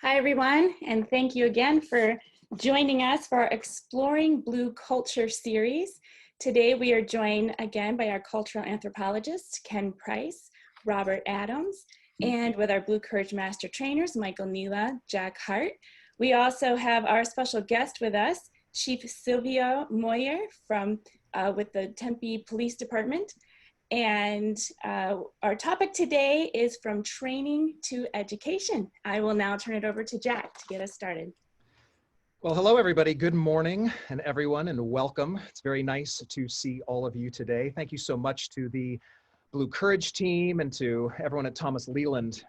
Hi, everyone, and thank you again for joining us for our Exploring Blue Culture series. Today, we are joined again by our cultural anthropologists, Ken Price, Robert Adams, and with our Blue Courage Master Trainers, Michael Nila, Jack Hart. We also have our special guest with us, Chief Sylvia Moir with the Tempe Police Department. And our topic today is from training to education. I will now turn it over to Jack to get us started. Well, hello, everybody. Good morning, and everyone, and welcome. It's very nice to see all of you today. Thank you so much to the Blue Courage team and to everyone at Thomas Leland,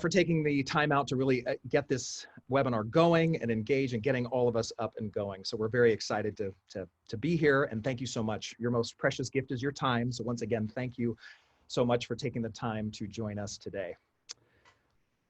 for taking the time out to really get this webinar going and engage and getting all of us up and going. So we're very excited to be here, and thank you so much. Your most precious gift is your time. So once again, thank you so much for taking the time to join us today.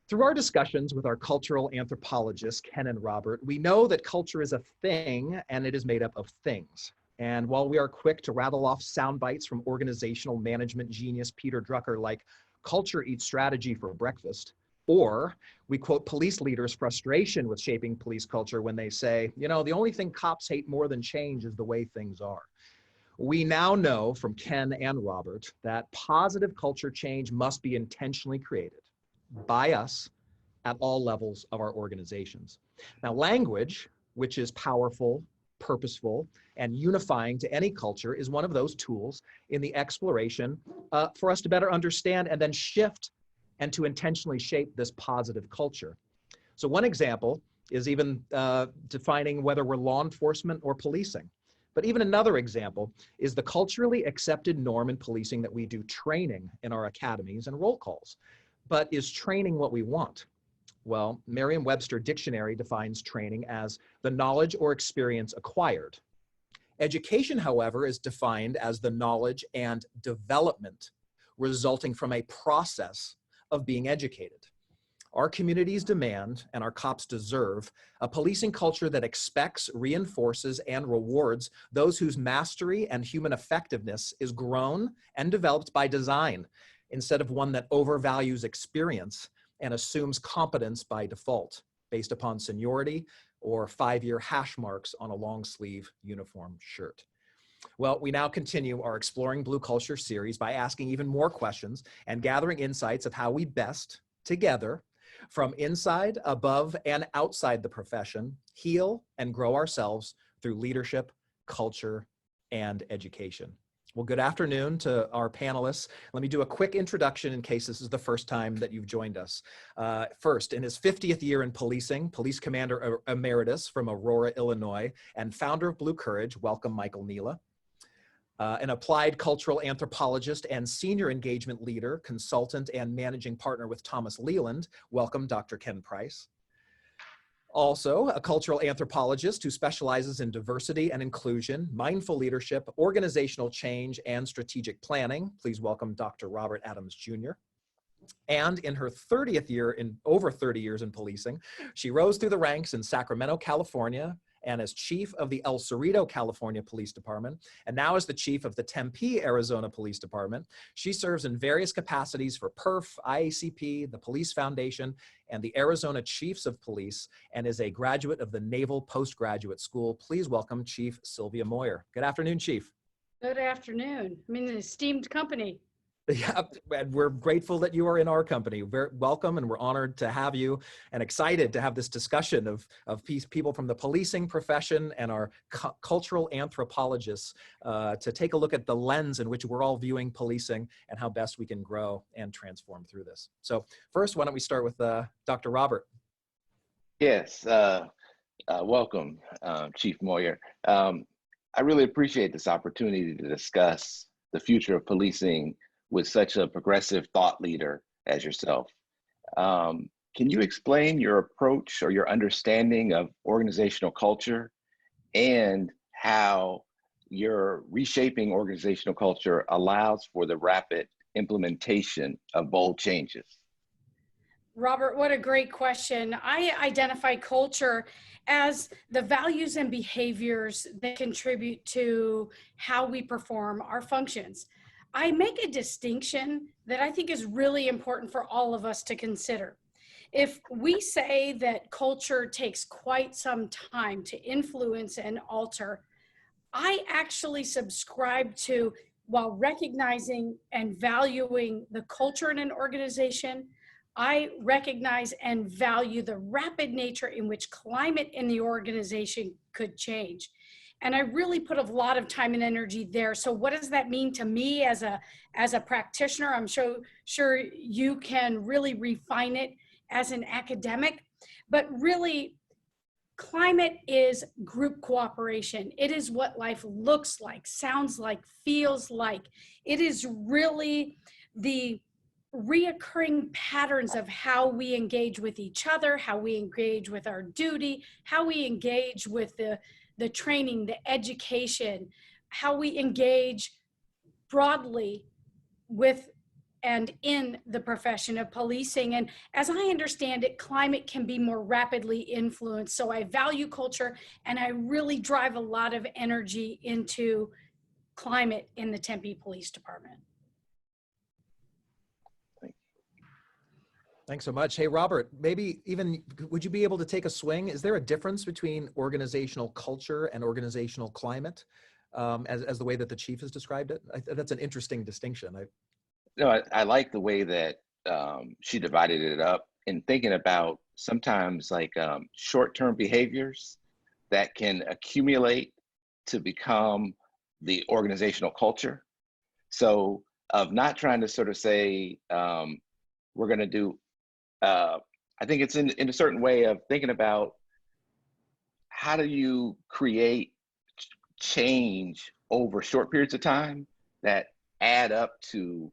Through our discussions with our cultural anthropologists, Ken and Robert, we know that culture is a thing and it is made up of things. And while we are quick to rattle off sound bites from organizational management genius Peter Drucker like culture eats strategy for breakfast, or we quote police leaders' frustration with shaping police culture when they say, the only thing cops hate more than change is the way things are. We now know from Ken and Robert that positive culture change must be intentionally created by us at all levels of our organizations. Now, language, which is powerful, purposeful, and unifying to any culture, is one of those tools in the exploration for us to better understand and then shift and to intentionally shape this positive culture. So one example is even defining whether we're law enforcement or policing. But even another example is the culturally accepted norm in policing that we do training in our academies and roll calls. But is training what we want? Well, Merriam-Webster Dictionary defines training as the knowledge or experience acquired. Education, however, is defined as the knowledge and development resulting from a process of being educated. Our communities demand, and our cops deserve, a policing culture that expects, reinforces, and rewards those whose mastery and human effectiveness is grown and developed by design, instead of one that overvalues experience and assumes competence by default based upon seniority or 5-year hash marks on a long sleeve uniform shirt. Well, we now continue our Exploring Blue Culture series by asking even more questions and gathering insights of how we best, together, from inside, above, and outside the profession, heal and grow ourselves through leadership, culture, and education. Well, good afternoon to our panelists. Let me do a quick introduction in case this is the first time that you've joined us. First, in his 50th year in policing, Police Commander Emeritus from Aurora, Illinois, and founder of Blue Courage, welcome Michael Nila. An applied cultural anthropologist and senior engagement leader, consultant, and managing partner with Thomas Leland, welcome Dr. Ken Price. Also, a cultural anthropologist who specializes in diversity and inclusion, mindful leadership, organizational change, and strategic planning. Please welcome Dr. Robert Adams, Jr. And in her 30th year, over 30 years in policing, she rose through the ranks in Sacramento, California, and as chief of the El Cerrito, California Police Department, and now as the chief of the Tempe, Arizona Police Department. She serves in various capacities for PERF, IACP, the Police Foundation, and the Arizona Chiefs of Police, and is a graduate of the Naval Postgraduate School. Please welcome Chief Sylvia Moir. Good afternoon, Chief. Good afternoon. I'm in an esteemed company. Yeah, and we're grateful that you are in our company. Very welcome, and we're honored to have you and excited to have this discussion of people from the policing profession and our cultural anthropologists to take a look at the lens in which we're all viewing policing and how best we can grow and transform through this. So first, why don't we start with Dr. Robert? Yes, welcome, Chief Moir. I really appreciate this opportunity to discuss the future of policing with such a progressive thought leader as yourself. Can you explain your approach or your understanding of organizational culture and how your reshaping organizational culture allows for the rapid implementation of bold changes? Robert, what a great question. I identify culture as the values and behaviors that contribute to how we perform our functions. I make a distinction that I think is really important for all of us to consider. If we say that culture takes quite some time to influence and alter, I actually subscribe to, while recognizing and valuing the culture in an organization, I recognize and value the rapid nature in which climate in the organization could change. And I really put a lot of time and energy there. So what does that mean to me as a practitioner? I'm sure you can really refine it as an academic, but really climate is group cooperation. It is what life looks like, sounds like, feels like. It is really the reoccurring patterns of how we engage with each other, how we engage with our duty, how we engage with the training, the education, how we engage broadly with and in the profession of policing. And as I understand it, climate can be more rapidly influenced. So I value culture, and I really drive a lot of energy into climate in the Tempe Police Department. Thanks so much. Hey, Robert, maybe even, would you be able to take a swing? Is there a difference between organizational culture and organizational climate as the way that the chief has described it? That's an interesting distinction. No, I like the way that she divided it up, and thinking about sometimes like short-term behaviors that can accumulate to become the organizational culture. So of not trying to sort of say, we're going to do, I think it's in a certain way of thinking about how do you create change over short periods of time that add up to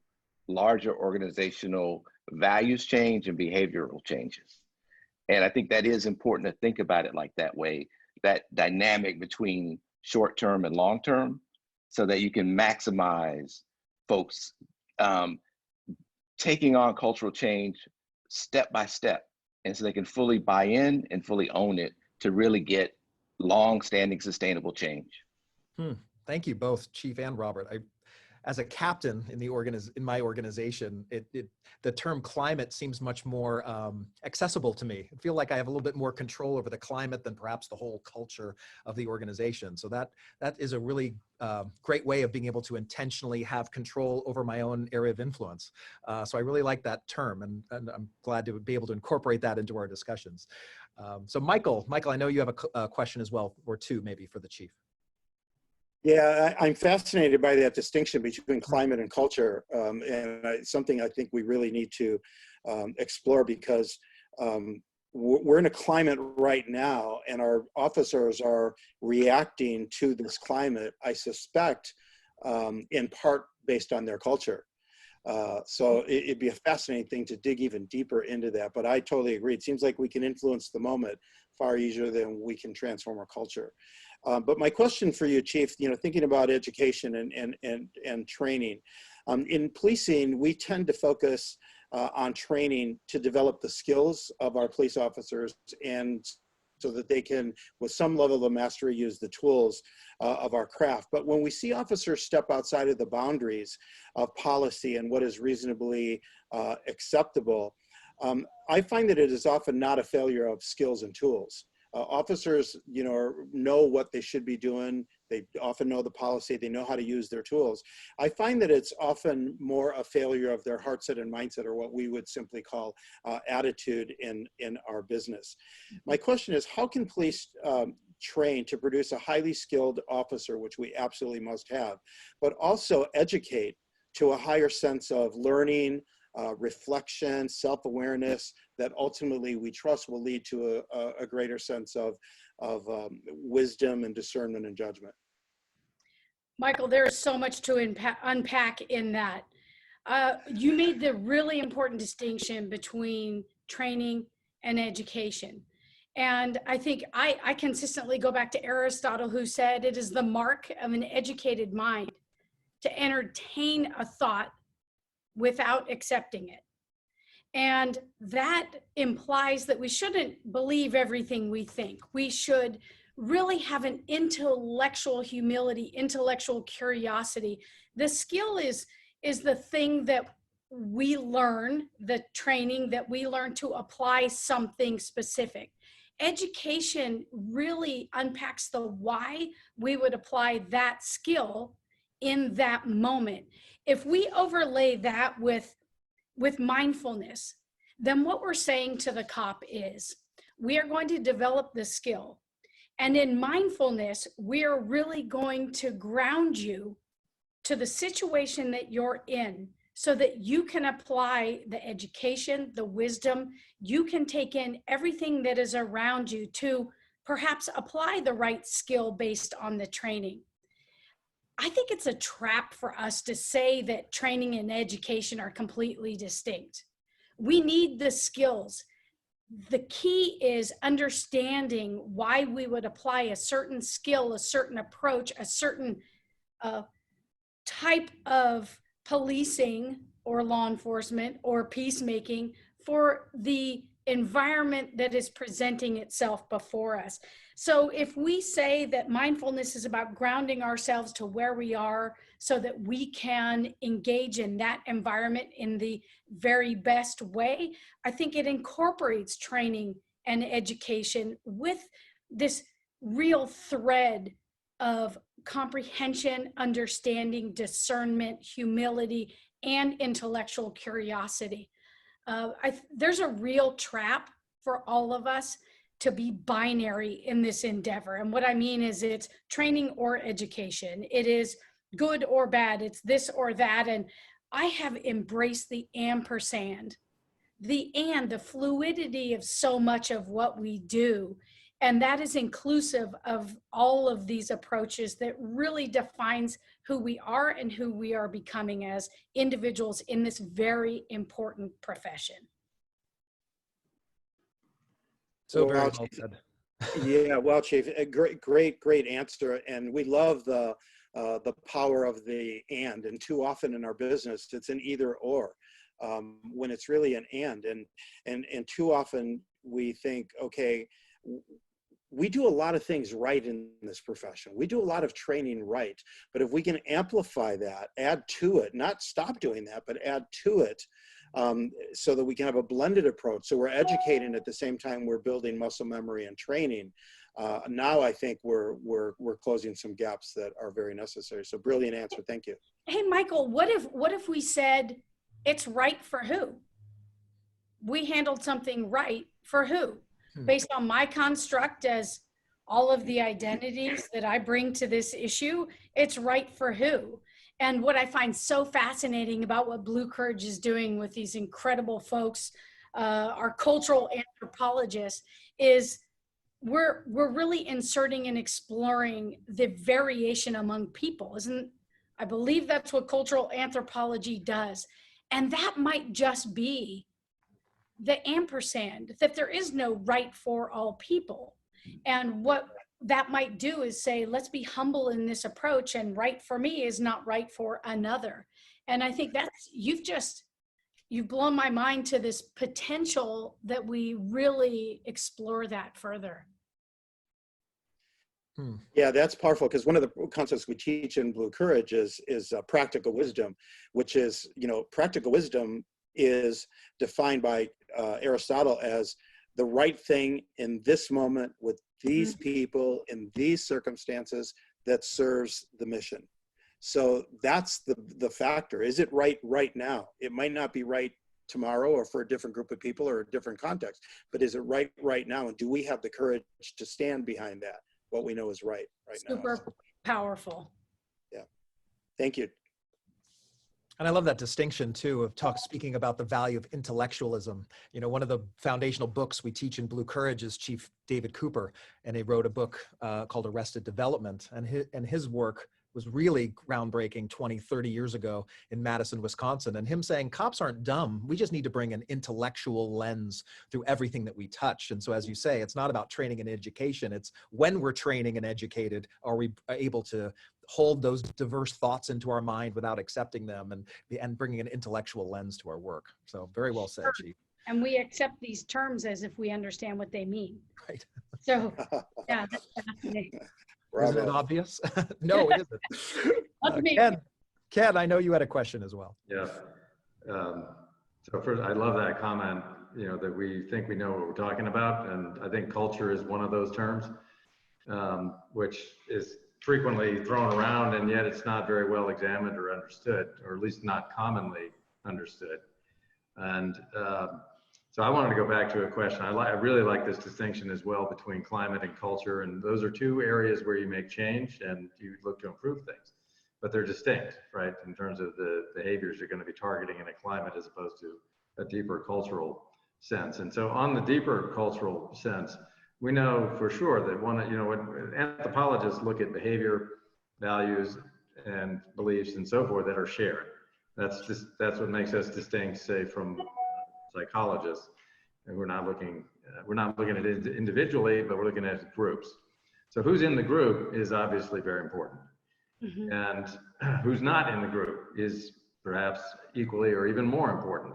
larger organizational values change and behavioral changes. And I think that is important to think about it like that way, that dynamic between short-term and long-term, so that you can maximize folks taking on cultural change step by step, and so they can fully buy in and fully own it to really get long-standing sustainable change. Thank you both, Chief and Robert. As a captain in my organization, the term climate seems much more accessible to me. I feel like I have a little bit more control over the climate than perhaps the whole culture of the organization. So that is a really great way of being able to intentionally have control over my own area of influence. So I really like that term, and I'm glad to be able to incorporate that into our discussions. So Michael, I know you have a question as well, or two maybe, for the chief. Yeah, I'm fascinated by that distinction between climate and culture, and something I think we really need to explore, because we're in a climate right now, and our officers are reacting to this climate, I suspect, in part based on their culture. So it'd be a fascinating thing to dig even deeper into that, but I totally agree. It seems like we can influence the moment far easier than we can transform our culture. But my question for you, Chief, thinking about education and training. In policing, we tend to focus on training to develop the skills of our police officers, and so that they can, with some level of mastery, use the tools of our craft. But when we see officers step outside of the boundaries of policy and what is reasonably acceptable, I find that it is often not a failure of skills and tools. Officers, know what they should be doing. They often know the policy. They know how to use their tools. I find that it's often more a failure of their heart set and mindset, or what we would simply call attitude in our business. My question is, how can police train to produce a highly skilled officer, which we absolutely must have, but also educate to a higher sense of learning, reflection, self-awareness, that ultimately we trust will lead to a greater sense of wisdom and discernment and judgment? Michael, there is so much to unpack in that. You made the really important distinction between training and education. And I think I consistently go back to Aristotle, who said it is the mark of an educated mind to entertain a thought without accepting it. And that implies that we shouldn't believe everything we think. We should really have an intellectual humility, intellectual curiosity. The skill is the thing that we learn, the training that we learn to apply something specific. Education really unpacks the why we would apply that skill in that moment. If we overlay that with mindfulness, then what we're saying to the cop is, we are going to develop the skill. And in mindfulness, we are really going to ground you to the situation that you're in so that you can apply the education, the wisdom, you can take in everything that is around you to perhaps apply the right skill based on the training. I think it's a trap for us to say that training and education are completely distinct. We need the skills. The key is understanding why we would apply a certain skill, a certain approach, a certain type of policing or law enforcement or peacemaking for the environment that is presenting itself before us. So if we say that mindfulness is about grounding ourselves to where we are so that we can engage in that environment in the very best way, I think it incorporates training and education with this real thread of comprehension, understanding, discernment, humility, and intellectual curiosity. There's a real trap for all of us to be binary in this endeavor. And what I mean is it's training or education. It is good or bad. It's this or that. And I have embraced the ampersand, the fluidity of so much of what we do. And that is inclusive of all of these approaches that really defines who we are and who we are becoming as individuals in this very important profession. So very well said. Yeah, well, Chief, a great answer. And we love the power of the and too often in our business, it's an either or. When it's really an and too often we think, okay, we do a lot of things right in this profession. We do a lot of training right, but if we can amplify that, add to it, not stop doing that, but add to it, so that we can have a blended approach. So we're educating at the same time we're building muscle memory and training. Now I think we're closing some gaps that are very necessary. So brilliant answer, thank you. Hey, Michael, what if we said it's right for who? We handled something right for who? Based on my construct as all of the identities that I bring to this issue, it's right for who? And what I find so fascinating about what Blue Courage is doing with these incredible folks, our cultural anthropologists, is we're really inserting and exploring the variation among people. I believe that's what cultural anthropology does. And that might just be the ampersand, that there is no right for all people. And what that might do is say, let's be humble in this approach, and right for me is not right for another. And I think that's, you've blown my mind to this potential that we really explore that further. Yeah, that's powerful, because one of the concepts we teach in Blue Courage is practical wisdom, which is, practical wisdom is defined by Aristotle as the right thing in this moment with these people in these circumstances that serves the mission. So that's the factor. Is it right now? It might not be right tomorrow or for a different group of people or a different context, but is it right now? And do we have the courage to stand behind that, what we know is right now? Super powerful. Yeah, thank you. And I love that distinction too of speaking about the value of intellectualism. One of the foundational books we teach in Blue Courage is Chief David Cooper, and he wrote a book called Arrested Development, and his work was really groundbreaking 20, 30 years ago in Madison, Wisconsin. And him saying, cops aren't dumb. We just need to bring an intellectual lens through everything that we touch. And so, as you say, it's not about training and education. It's when we're training and educated, are we able to hold those diverse thoughts into our mind without accepting them and bringing an intellectual lens to our work. So very well said, Chief. And we accept these terms as if we understand what they mean. Right. So, yeah, that's fascinating. Isn't it obvious? No, it isn't. Ken, I know you had a question as well. Yeah. So first, I love that comment, you know, that we think we know what we're talking about. And I think culture is one of those terms, which is frequently thrown around, and yet it's not very well examined or understood, or at least not commonly understood. And so I wanted to go back to a question. I really like this distinction as well between climate and culture. And those are two areas where you make change and you look to improve things, but they're distinct, right? In terms of the behaviors you're going to be targeting in a climate as opposed to a deeper cultural sense. And so on the deeper cultural sense, we know for sure that when anthropologists look at behavior, values, and beliefs and so forth that are shared. That's what makes us distinct, say, from psychologists. And we're not looking at it individually, but we're looking at groups. So who's in the group is obviously very important. Mm-hmm. And who's not in the group is perhaps equally or even more important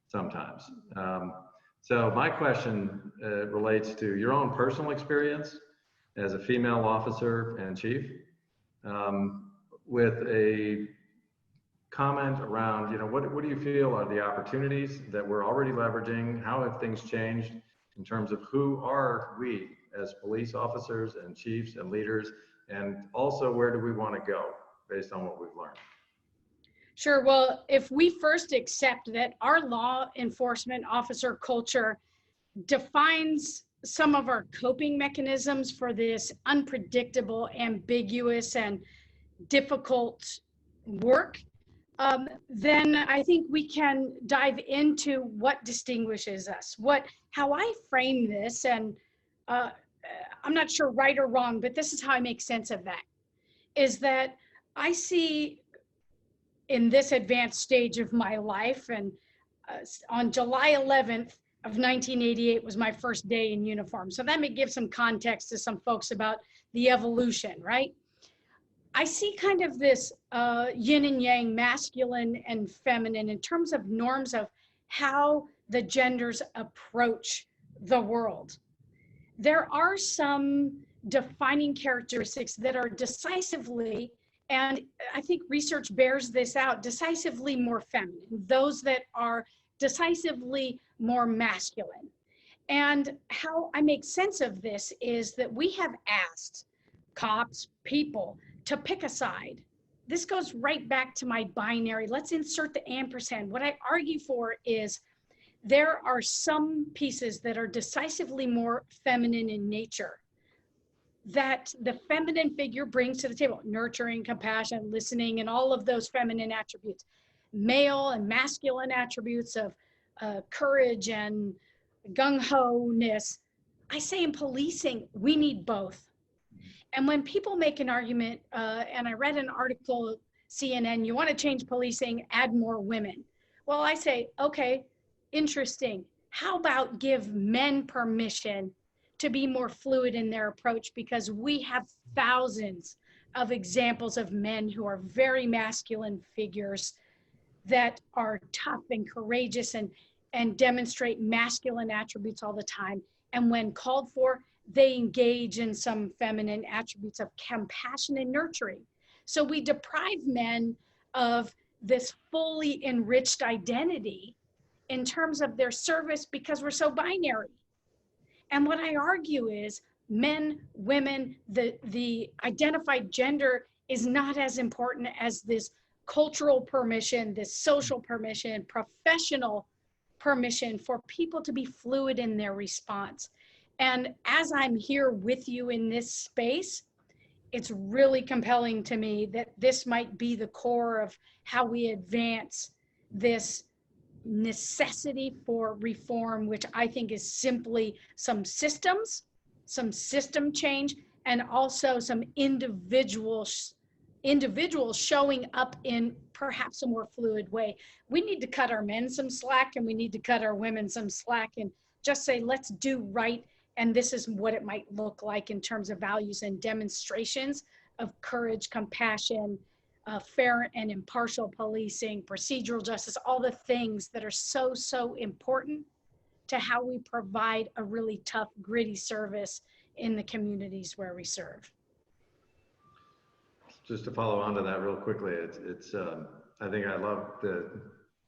sometimes. So my question relates to your own personal experience as a female officer and chief, with a comment around, what do you feel are the opportunities that we're already leveraging? How have things changed in terms of who are we as police officers and chiefs and leaders? And also, where do we want to go based on what we've learned? Sure. Well, if we first accept that our law enforcement officer culture defines some of our coping mechanisms for this unpredictable, ambiguous, and difficult work, then I think we can dive into what distinguishes us. How I frame this, and I'm not sure right or wrong, but this is how I make sense of that, is that I see in this advanced stage of my life, and on July 11th of 1988 was my first day in uniform. So that may give some context to some folks about the evolution, right? I see kind of this yin and yang, masculine and feminine, in terms of norms of how the genders approach the world. There are some defining characteristics that are decisively, and I think research bears this out, decisively more feminine, those that are decisively more masculine. And how I make sense of this is that we have asked cops, people, to pick a side. This goes right back to my binary. Let's insert the ampersand. What I argue for is there are some pieces that are decisively more feminine in nature that the feminine figure brings to the table: nurturing, compassion, listening, and all of those feminine attributes. Male and masculine attributes of courage and gung-ho-ness. I say in policing, we need both. And when people make an argument, and I read an article, CNN, you want to change policing, add more women. Well, I say, okay, interesting. How about give men permission to be more fluid in their approach? Because we have thousands of examples of men who are very masculine figures that are tough and courageous and demonstrate masculine attributes all the time. And when called for, they engage in some feminine attributes of compassion and nurturing. So we deprive men of this fully enriched identity in terms of their service because we're so binary. And what I argue is men, women, the identified gender is not as important as this cultural permission, this social permission, professional permission for people to be fluid in their response. And as I'm here with you in this space, it's really compelling to me that this might be the core of how we advance this necessity for reform, which I think is simply some systems, some system change, and also some individuals showing up in perhaps a more fluid way. We need to cut our men some slack, and we need to cut our women some slack, and just say, let's do right. And this is what it might look like in terms of values and demonstrations of courage, compassion, fair and impartial policing, procedural justice, all the things that are so, so important to how we provide a really tough, gritty service in the communities where we serve. Just to follow on to that real quickly, I think I love the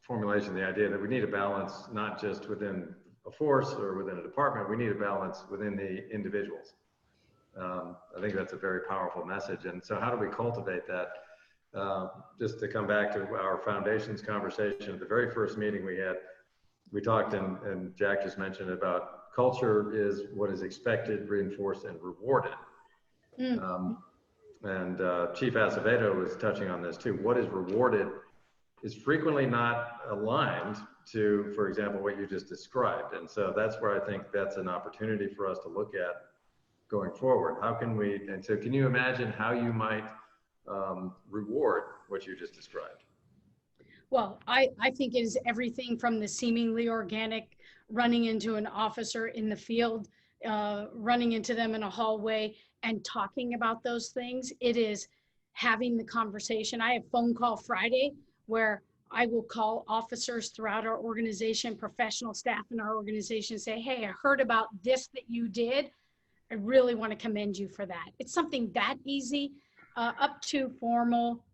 formulation, the idea that we need a balance, not just within a force or within a department, we need a balance within the individuals. I think that's a very powerful message. And so how do we cultivate that? Just to come back to our foundations conversation, at the very first meeting we had, we talked, and Jack just mentioned about culture is what is expected, reinforced, and rewarded. Chief Acevedo was touching on this too. What is rewarded is frequently not aligned to, for example, what you just described. And so that's where I think that's an opportunity for us to look at going forward. How can we, and so can you imagine how you might reward what you just described? Well, I think it is everything from the seemingly organic, running into an officer in the field, running into them in a hallway and talking about those things. It is having the conversation. I have phone call Friday where I will call officers throughout our organization, professional staff in our organization, say, hey, I heard about this that you did. I really want to commend you for that. It's something that easy, up to formal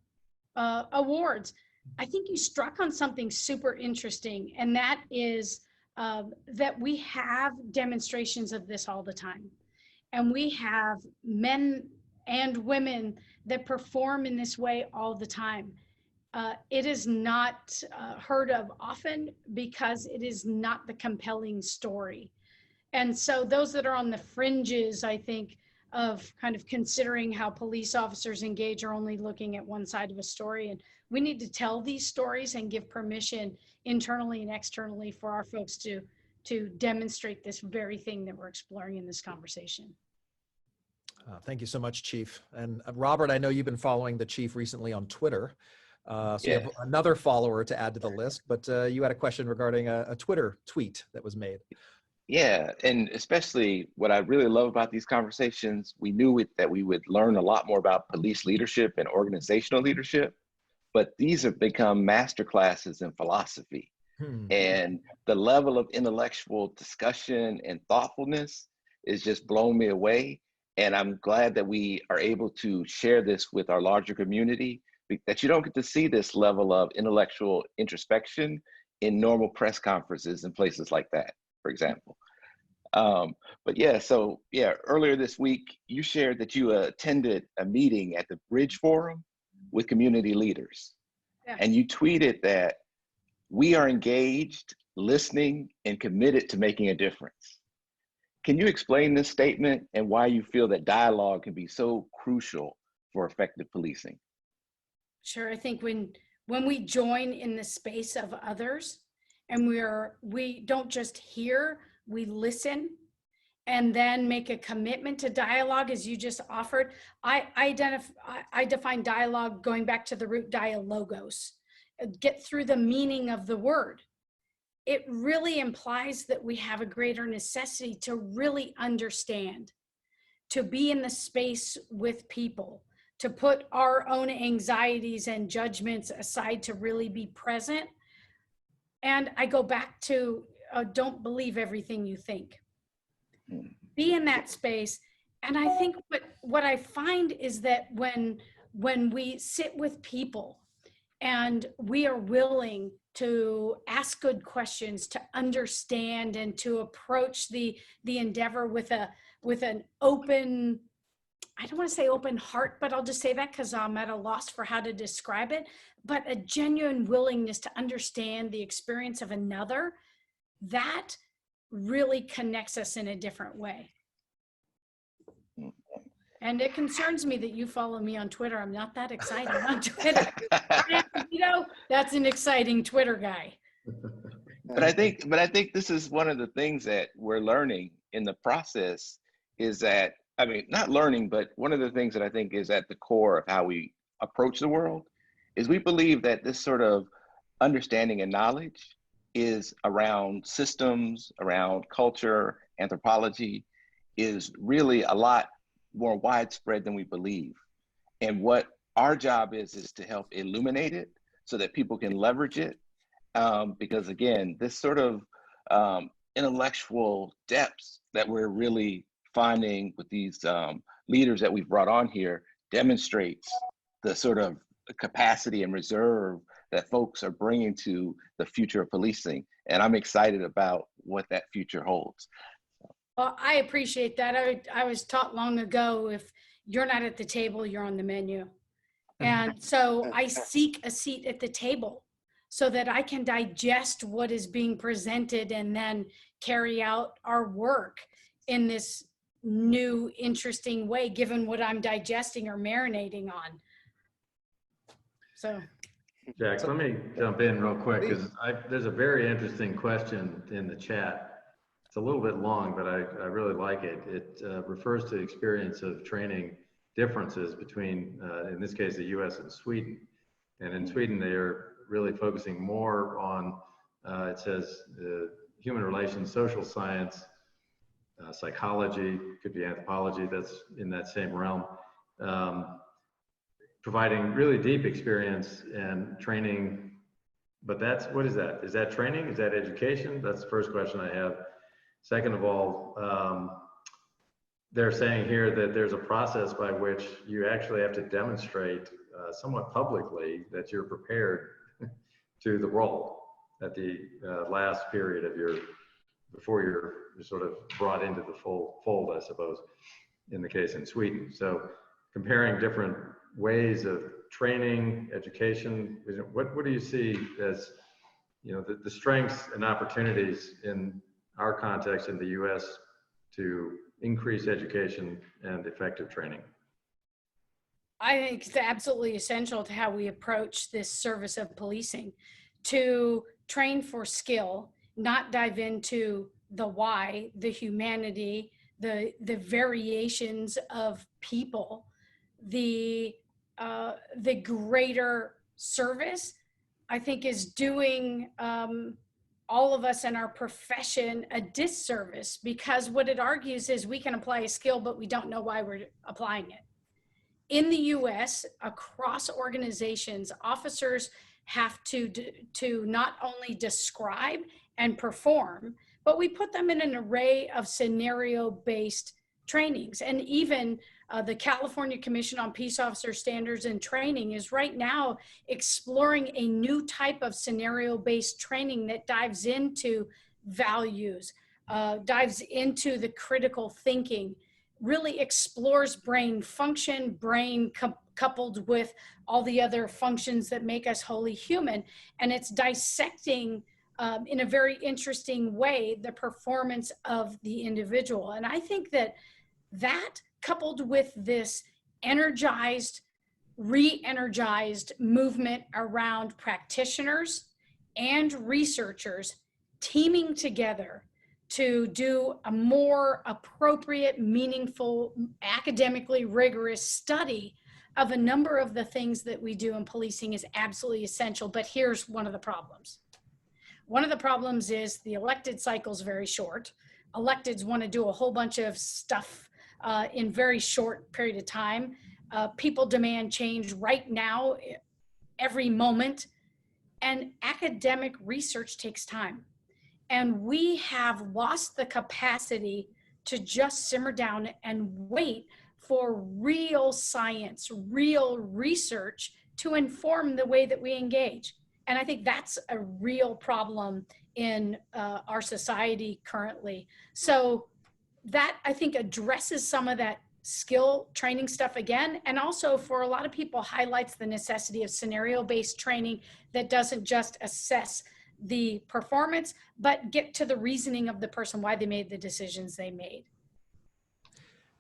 awards. I think you struck on something super interesting, and that is that we have demonstrations of this all the time. And we have men and women that perform in this way all the time. It is not heard of often because it is not the compelling story. And so those that are on the fringes, I think, of kind of considering how police officers engage are only looking at one side of a story. And we need to tell these stories and give permission internally and externally for our folks to demonstrate this very thing that we're exploring in this conversation. Thank you so much, Chief. And Robert, I know you've been following the Chief recently on Twitter. So you have another follower to add to the list, but you had a question regarding a Twitter tweet that was made. Yeah, and especially what I really love about these conversations, we knew that we would learn a lot more about police leadership and organizational leadership, but these have become masterclasses in philosophy. And the level of intellectual discussion and thoughtfulness is just blown me away. And I'm glad that we are able to share this with our larger community, that you don't get to see this level of intellectual introspection in normal press conferences and places like that, for example. But yeah, so yeah, earlier this week, you shared that you attended a meeting at the Bridge Forum with community leaders. Yeah. And you tweeted that we are engaged, listening, and committed to making a difference. Can you explain this statement and why you feel that dialogue can be so crucial for effective policing? Sure. I think when we join in the space of others and we don't just hear, we listen and then make a commitment to dialogue as you just offered. I define dialogue going back to the root dialogos, get through the meaning of the word. It really implies that we have a greater necessity to really understand, to be in the space with people, to put our own anxieties and judgments aside to really be present. And I go back to don't believe everything you think. Be in that space. And I think what I find is that when we sit with people and we are willing to ask good questions, to understand and to approach the endeavor with an open, I don't want to say open heart, but I'll just say that because I'm at a loss for how to describe it, but a genuine willingness to understand the experience of another, that really connects us in a different way. And it concerns me that you follow me on Twitter. I'm not that exciting on Twitter. You know, that's an exciting Twitter guy. But I think this is one of the things that we're learning in the process is that, I mean, not learning, but one of the things that I think is at the core of how we approach the world is we believe that this sort of understanding and knowledge is around systems, around culture, anthropology, is really a lot more widespread than we believe. And what our job is to help illuminate it so that people can leverage it. Because again, this sort of intellectual depths that we're really finding with these leaders that we've brought on here demonstrates the sort of capacity and reserve that folks are bringing to the future of policing. And I'm excited about what that future holds. Well, I appreciate that. I was taught long ago, if you're not at the table, you're on the menu. And so I seek a seat at the table so that I can digest what is being presented and then carry out our work in this new, interesting way, given what I'm digesting or marinating on. So. Jack, let me jump in real quick, because there's a very interesting question in the chat. It's a little bit long, but I really like it. It refers to experience of training differences between, in this case, the US and Sweden. And in Sweden, they are really focusing more on, it says, human relations, social science, psychology, could be anthropology, that's in that same realm. Providing really deep experience and training, but what is that? Is that training? Is that education? That's the first question I have. Second of all, they're saying here that there's a process by which you actually have to demonstrate somewhat publicly that you're prepared to the role at the last period of before you're sort of brought into the full fold, I suppose, in the case in Sweden. So comparing different ways of training, education, what do you see as, the strengths and opportunities in our context in the US to increase education and effective training? I think it's absolutely essential to how we approach this service of policing, to train for skill, not dive into the why, the humanity, the variations of people, the greater service, I think, is doing all of us in our profession a disservice, because what it argues is we can apply a skill, but we don't know why we're applying it. In the US, across organizations, officers have to not only describe and perform, but we put them in an array of scenario-based trainings. And even the California Commission on Peace Officer Standards and Training is right now exploring a new type of scenario-based training that dives into values, dives into the critical thinking, really explores brain function, coupled with all the other functions that make us wholly human. And it's dissecting in a very interesting way the performance of the individual. And I think that coupled with this energized, re-energized movement around practitioners and researchers teaming together to do a more appropriate, meaningful, academically rigorous study of a number of the things that we do in policing is absolutely essential. But here's one of the problems. One of the problems is the elected cycle is very short. Electeds want to do a whole bunch of stuff in very short period of time. People demand change right now, every moment. And academic research takes time. And we have lost the capacity to just simmer down and wait for real science, real research to inform the way that we engage. And I think that's a real problem in our society currently. So that, I think, addresses some of that skill training stuff again. And also, for a lot of people, highlights the necessity of scenario-based training that doesn't just assess the performance, but get to the reasoning of the person, why they made the decisions they made.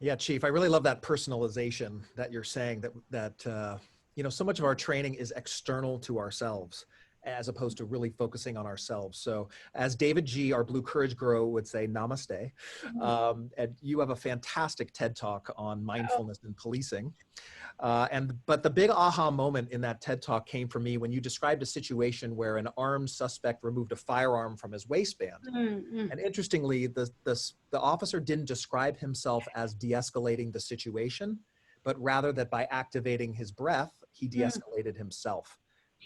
Yeah, Chief, I really love that personalization that you're saying, that so much of our training is external to ourselves, as opposed to really focusing on ourselves. So as David G., our Blue Courage Grow, would say, namaste. And you have a fantastic TED Talk on mindfulness and policing. But the big aha moment in that TED Talk came for me when you described a situation where an armed suspect removed a firearm from his waistband. And interestingly, the officer didn't describe himself as de-escalating the situation, but rather that by activating his breath, he de-escalated himself.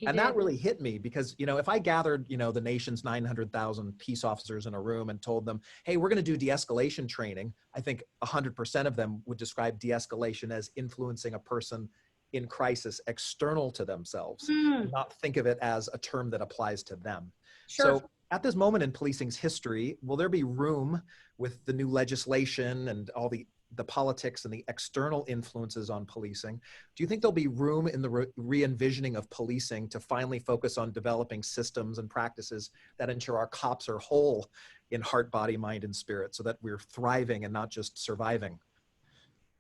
And that really hit me, because, if I gathered, the nation's 900,000 peace officers in a room and told them, hey, we're going to do de-escalation training, I think 100% of them would describe de-escalation as influencing a person in crisis external to themselves, and not think of it as a term that applies to them. Sure. So at this moment in policing's history, will there be room with the new legislation and all the politics and the external influences on policing? Do you think there'll be room in the re-envisioning of policing to finally focus on developing systems and practices that ensure our cops are whole in heart, body, mind, and spirit, so that we're thriving and not just surviving?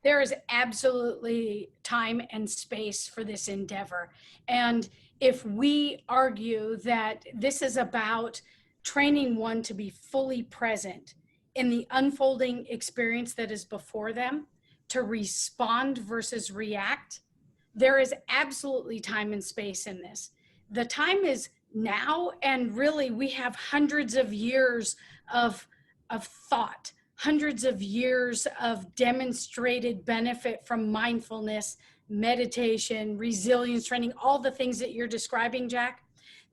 There is absolutely time and space for this endeavor. And if we argue that this is about training one to be fully present in the unfolding experience that is before them, to respond versus react, there is absolutely time and space in this. The time is now, and really we have hundreds of years of thought, hundreds of years of demonstrated benefit from mindfulness, meditation, resilience training, all the things that you're describing, Jack,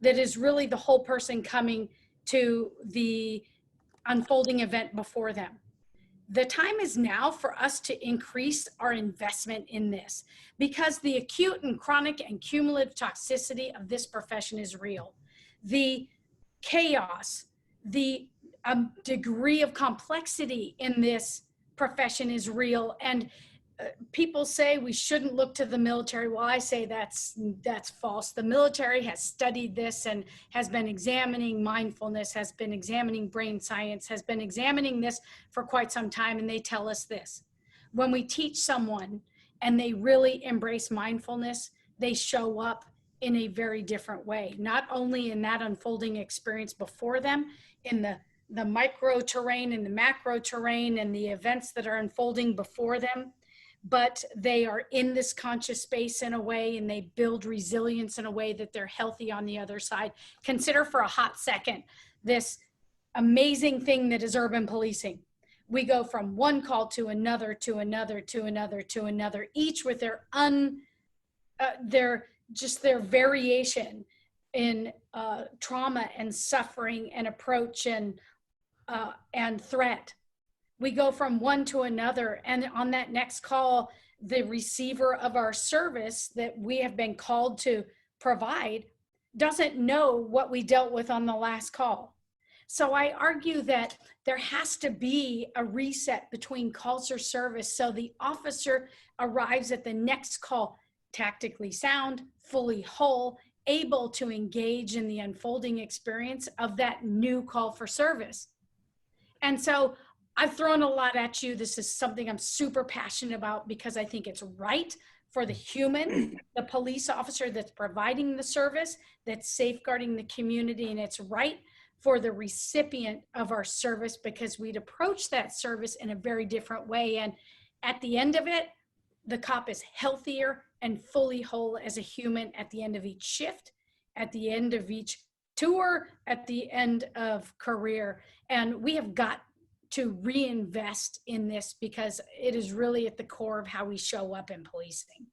that is really the whole person coming to the unfolding event before them. The time is now for us to increase our investment in this, because the acute and chronic and cumulative toxicity of this profession is real. The chaos, the degree of complexity in this profession is real. And people say we shouldn't look to the military. Well, I say that's false. The military has studied this and has been examining mindfulness, has been examining brain science, has been examining this for quite some time. And they tell us this: when we teach someone and they really embrace mindfulness, they show up in a very different way, not only in that unfolding experience before them, in the micro terrain and the macro terrain and the events that are unfolding before them, but they are in this conscious space in a way, and they build resilience in a way that they're healthy on the other side. Consider for a hot second this amazing thing that is urban policing. We go from one call to another, to another, to another, to another, each with their variation in trauma and suffering and approach and threat. We go from one to another, and on that next call, the receiver of our service that we have been called to provide doesn't know what we dealt with on the last call. So I argue that there has to be a reset between calls or service, so the officer arrives at the next call tactically sound, fully whole, able to engage in the unfolding experience of that new call for service. And so I've thrown a lot at you. This is something I'm super passionate about, because I think it's right for the human, the police officer that's providing the service, that's safeguarding the community, and it's right for the recipient of our service, because we'd approach that service in a very different way. And at the end of it, the cop is healthier and fully whole as a human at the end of each shift, at the end of each tour, at the end of career. And we have got to reinvest in this, because it is really at the core of how we show up in policing.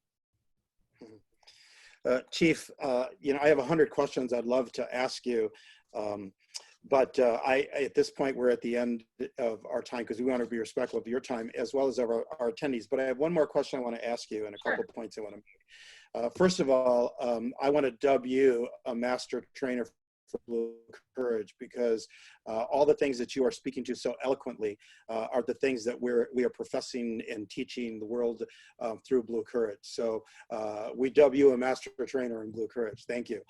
Chief, you know, I have 100 questions I'd love to ask you, but at this point, we're at the end of our time, because we want to be respectful of your time as well as of our attendees. But I have one more question I want to ask you, and a couple of points I want to make. First of all, I want to dub you a master trainer for Blue Courage, because all the things that you are speaking to so eloquently are the things that we are professing and teaching the world through Blue Courage. So we dub you a master trainer in Blue Courage. Thank you.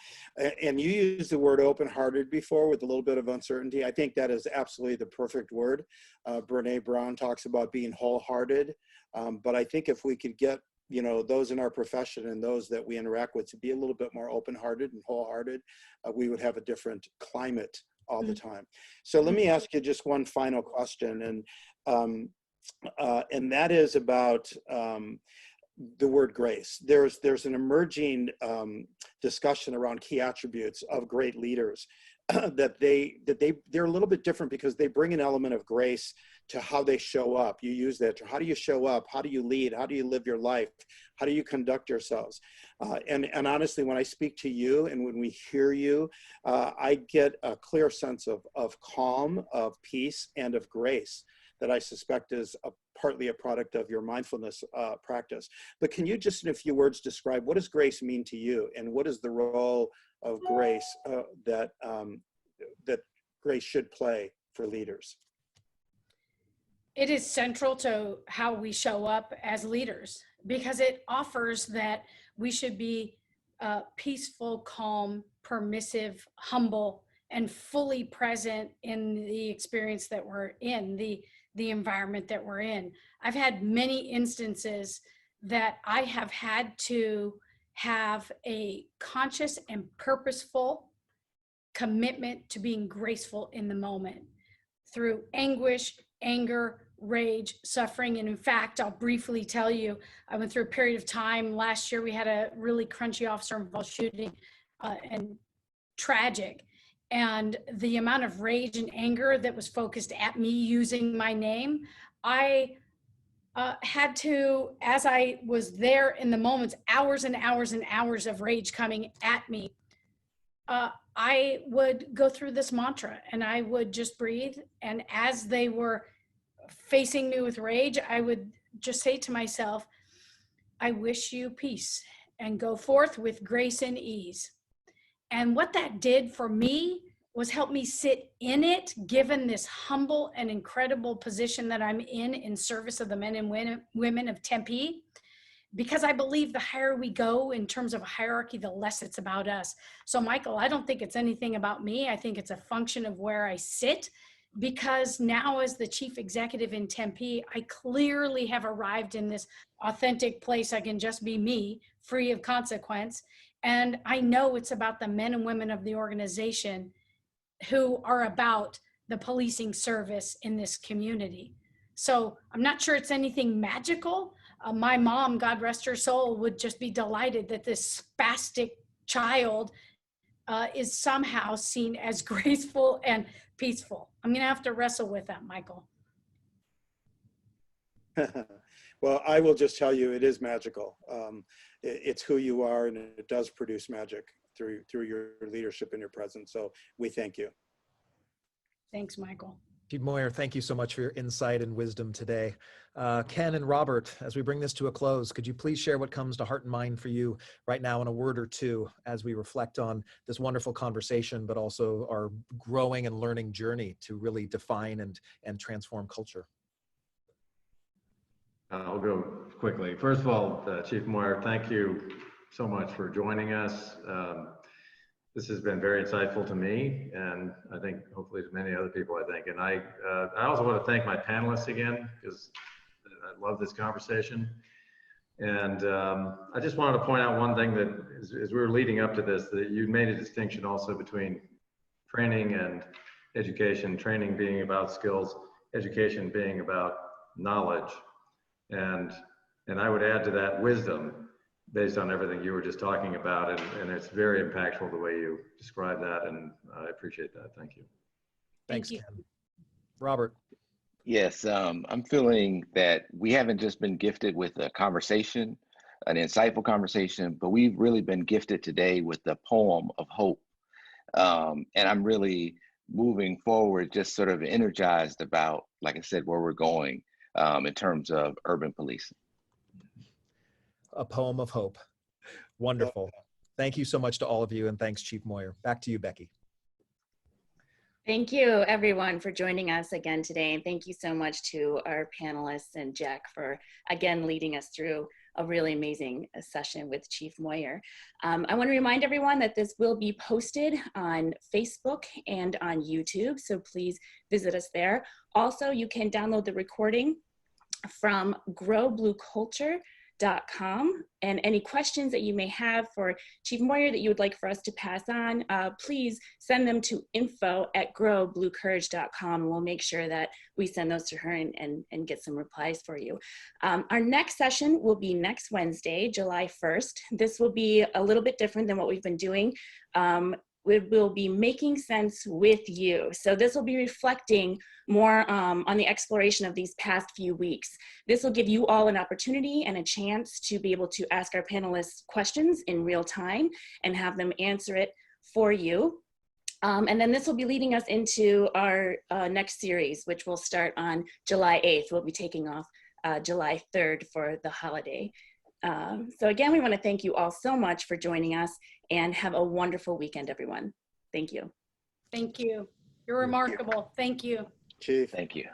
And you used the word open-hearted before with a little bit of uncertainty. I think that is absolutely the perfect word. Brene Brown talks about being wholehearted, but I think if we could get those in our profession and those that we interact with to be a little bit more open-hearted and wholehearted, we would have a different climate all the time. So let me ask you just one final question, and that is about the word grace. There's an emerging discussion around key attributes of great leaders that they're a little bit different, because they bring an element of grace to how they show up. You use that term. How do you show up? How do you lead? How do you live your life? How do you conduct yourselves? And honestly, when I speak to you and when we hear you, I get a clear sense of calm, of peace, and of grace that I suspect is a partly a product of your mindfulness practice. But can you just in a few words describe what does grace mean to you, and what is the role of grace that grace should play for leaders? It is central to how we show up as leaders, because it offers that we should be peaceful, calm, permissive, humble, and fully present in the experience that we're in, the environment that we're in. I've had many instances that I have had to have a conscious and purposeful commitment to being graceful in the moment through anguish, anger, rage, suffering. And in fact, I'll briefly tell you, I went through a period of time last year. We had a really crunchy officer involved shooting and tragic. And the amount of rage and anger that was focused at me using my name, I had to, as I was there in the moments, hours and hours and hours of rage coming at me, I would go through this mantra and I would just breathe. And as they were facing me with rage, I would just say to myself, I wish you peace and go forth with grace and ease. And what that did for me was help me sit in it, given this humble and incredible position that I'm in service of the men and women of Tempe. Because I believe the higher we go in terms of a hierarchy, the less it's about us. So Michael, I don't think it's anything about me. I think it's a function of where I sit, because now as the chief executive in Tempe, I clearly have arrived in this authentic place. I can just be me, free of consequence. And I know it's about the men and women of the organization who are about the policing service in this community. So I'm not sure it's anything magical. My mom, God rest her soul, would just be delighted that this spastic child is somehow seen as graceful and peaceful. I'm going to have to wrestle with that, Michael. Well, I will just tell you, it is magical. It's who you are, and it does produce magic through your leadership and your presence. So we thank you. Thanks, Michael. Chief Moir, thank you so much for your insight and wisdom today. Ken and Robert, as we bring this to a close, could you please share what comes to heart and mind for you right now in a word or two as we reflect on this wonderful conversation, but also our growing and learning journey to really define and transform culture? I'll go quickly. First of all, Chief Moir, thank you so much for joining us. This has been very insightful to me, and I think hopefully to many other people, I think. And I also want to thank my panelists again, because I love this conversation. And I just wanted to point out one thing that as we were leading up to this, that you made a distinction also between training and education, training being about skills, education being about knowledge. And I would add to that wisdom, based on everything you were just talking about, and it's very impactful the way you describe that, and I appreciate that. Thank you. Thanks, Thank you. Ken. Robert. Yes, I'm feeling that we haven't just been gifted with a conversation, an insightful conversation, but we've really been gifted today with the poem of hope. And I'm really moving forward, just sort of energized about, like I said, where we're going in terms of urban policing. A poem of hope. Wonderful. Thank you so much to all of you, and thanks, Chief Moir. Back to you, Becky. Thank you, everyone, for joining us again today. And thank you so much to our panelists and Jack for, again, leading us through a really amazing session with Chief Moir. I want to remind everyone that this will be posted on Facebook and on YouTube, so please visit us there. Also, you can download the recording from growblueculture.com, and any questions that you may have for Chief Moir that you would like for us to pass on, please send them to info@growbluecourage.com. We'll make sure that we send those to her and get some replies for you. Our next session will be next Wednesday, July 1st. This will be a little bit different than what we've been doing. We will be making sense with you. So this will be reflecting more on the exploration of these past few weeks. This will give you all an opportunity and a chance to be able to ask our panelists questions in real time and have them answer it for you. And then this will be leading us into our next series, which will start on July 8th. We'll be taking off July 3rd for the holiday. So again, we want to thank you all so much for joining us, and have a wonderful weekend, everyone. Thank you. Thank you. You're remarkable. Thank you. Chief. Thank you.